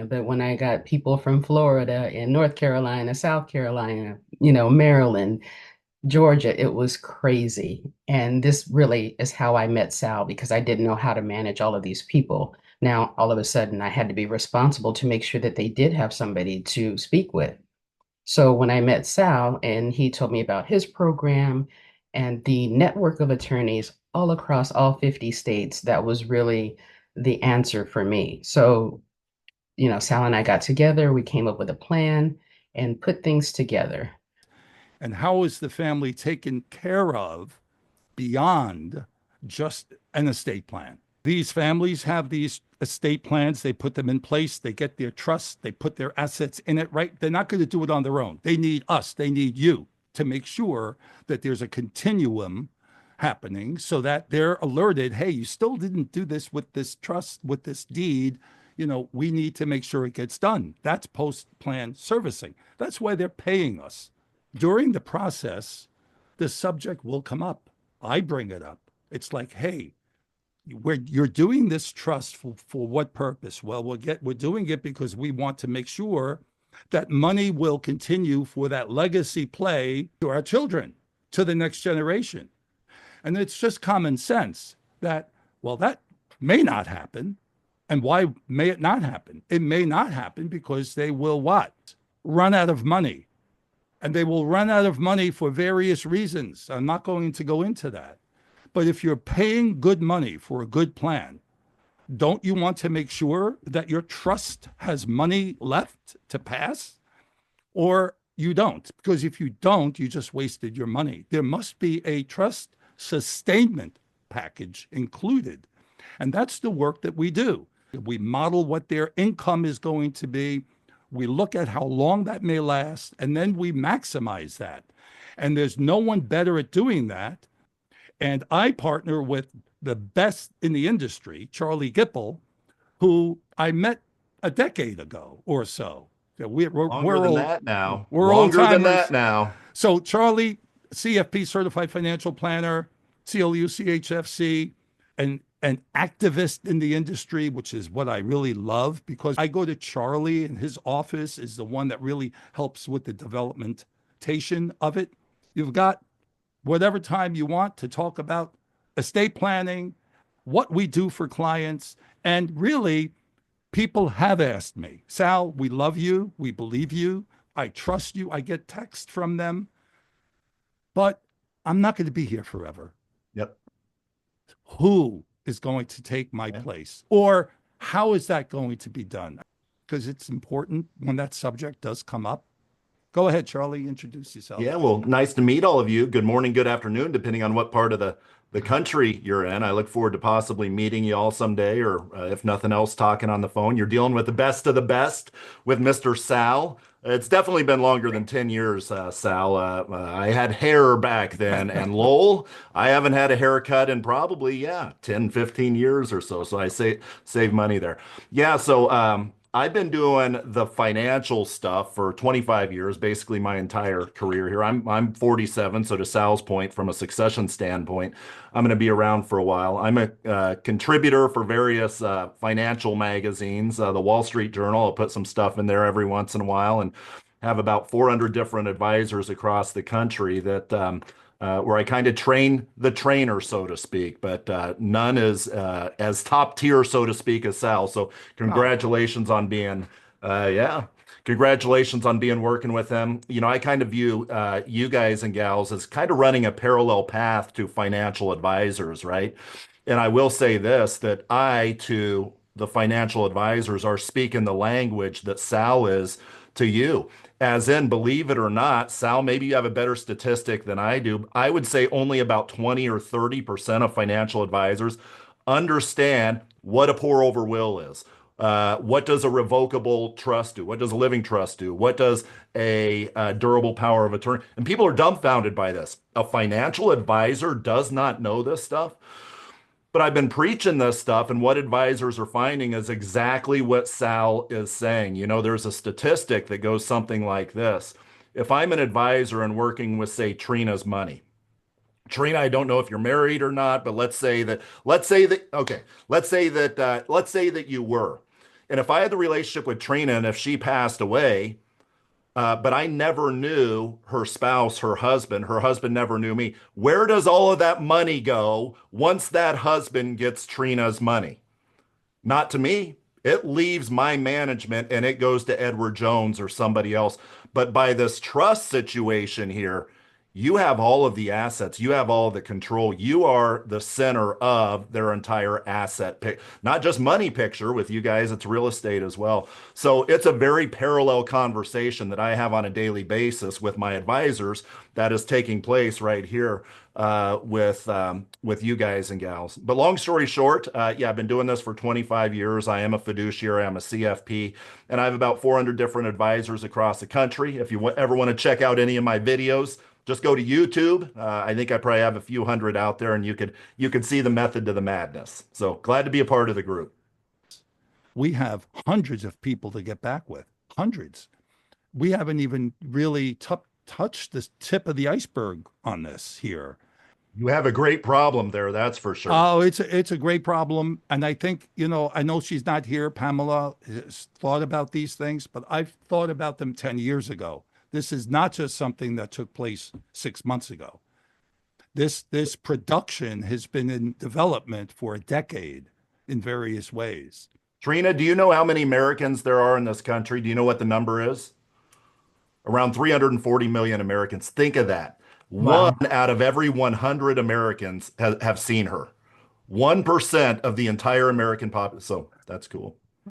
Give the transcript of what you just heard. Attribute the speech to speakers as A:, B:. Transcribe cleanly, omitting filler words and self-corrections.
A: But when I got people from Florida and North Carolina, South Carolina, Maryland, Georgia, it was crazy. And this really is how I met Sal because I didn't know how to manage all of these people. Now, all of a sudden, I had to be responsible to make sure that they did have somebody to speak with. So when I met Sal and he told me about his program and the network of attorneys all across all 50 states, that was really the answer for me. So, Sal and I got together, we came up with a plan and put things together.
B: And how is the family taken care of beyond just an estate plan? These families have these estate plans, they put them in place, they get their trust, they put their assets in it, right? They're not going to do it on their own. They need us, they need you to make sure that there's a continuum happening so that they're alerted, hey, you still didn't do this with this trust, with this deed. We need to make sure it gets done. That's post plan servicing. That's why they're paying us. During the process, the subject will come up. I bring it up. It's like, hey, you're doing this trust for what purpose? Well, we're doing it because we want to make sure that money will continue for that legacy play to our children, to the next generation. And it's just common sense that, well, that may not happen. And why may it not happen? It may not happen because they will what? Run out of money. And they will run out of money for various reasons. I'm not going to go into that. But if you're paying good money for a good plan, don't you want to make sure that your trust has money left to pass? Or you don't? Because if you don't, you just wasted your money. There must be a trust sustainment package included. And that's the work that we do. We model what their income is going to be. We look at how long that may last, and then we maximize that. And there's no one better at doing that. And I partner with the best in the industry, Charlie Gipple, who I met a decade ago or so.
C: Longer than that now.
B: We're old
C: Longer than that
B: timers.
C: now.
B: So Charlie, CFP certified financial planner, CLU CHFC, and an activist in the industry, which is what I really love because I go to Charlie and his office is the one that really helps with the developmentation of it. You've got whatever time you want to talk about estate planning, what we do for clients. And really, people have asked me, Sal, we love you. We believe you. I trust you. I get text from them, but I'm not going to be here forever.
C: Yep.
B: Who is going to take my place? Or how is that going to be done? Because it's important when that subject does come up. Go ahead, Charlie, introduce yourself.
C: Yeah, well, nice to meet all of you. Good morning, good afternoon, depending on what part of the country you're in. I look forward to possibly meeting you all someday, or if nothing else, talking on the phone. You're dealing with the best of the best with Mr. Sal. It's definitely been longer than 10 years, Sal. I had hair back then, and Lowell, I haven't had a haircut in probably, 10, 15 years or so. So I save money there. Yeah, so I've been doing the financial stuff for 25 years, basically my entire career here. I'm 47, so to Sal's point, from a succession standpoint, I'm going to be around for a while. I'm a contributor for various financial magazines, the Wall Street Journal. I'll put some stuff in there every once in a while, and have about 400 different advisors across the country that where I kind of train the trainer, so to speak, but none is as top tier, so to speak, as Sal. So
B: Oh,
C: congratulations on being, yeah, congratulations on being working with them. I kind of view you guys and gals as kind of running a parallel path to financial advisors, right? And I will say this, that I, to the financial advisors, are speaking the language that Sal is to you. As in, believe it or not, Sal, maybe you have a better statistic than I do. I would say only about 20 or 30% of financial advisors understand what a pour over will is. What does a revocable trust do? What does a living trust do? What does a durable power of attorney? And people are dumbfounded by this. A financial advisor does not know this stuff. But I've been preaching this stuff, and what advisors are finding is exactly what Sal is saying. There's a statistic that goes something like this. If I'm an advisor and working with, say, Trina's money, Trina, I don't know if you're married or not, but let's say that you were. And if I had the relationship with Trina and if she passed away, but I never knew her spouse, her husband never knew me, where does all of that money go once that husband gets Trina's money? Not to me. It leaves my management and it goes to Edward Jones or somebody else. But by this trust situation here, you have all of the assets, you have all of the control. You are the center of their entire asset pick, not just money picture with you guys, it's real estate as well. So it's a very parallel conversation that I have on a daily basis with my advisors that is taking place right here with you guys and gals. But long story short, yeah, I've been doing this for 25 years. I am a fiduciary, I'm a CFP, and I have about 400 different advisors across the country. If you ever want to check out any of my videos, just go to YouTube. I think I probably have a few hundred out there, and you could see the method to the madness. So glad to be a part of the group.
B: We have hundreds of people to get back with, hundreds. We haven't even really touched the tip of the iceberg on this here.
C: You have a great problem there, that's for sure.
B: Oh, it's a great problem, and I think, I know she's not here. Pamela has thought about these things, but I've thought about them 10 years ago. This is not just something that took place 6 months ago. This production has been in development for a decade in various ways.
C: Trina, do you know how many Americans there are in this country? Do you know what the number is? Around 340 million Americans. Think of that. One
A: Wow.
C: out of every 100 Americans have seen her. 1% of the entire American population. So that's cool.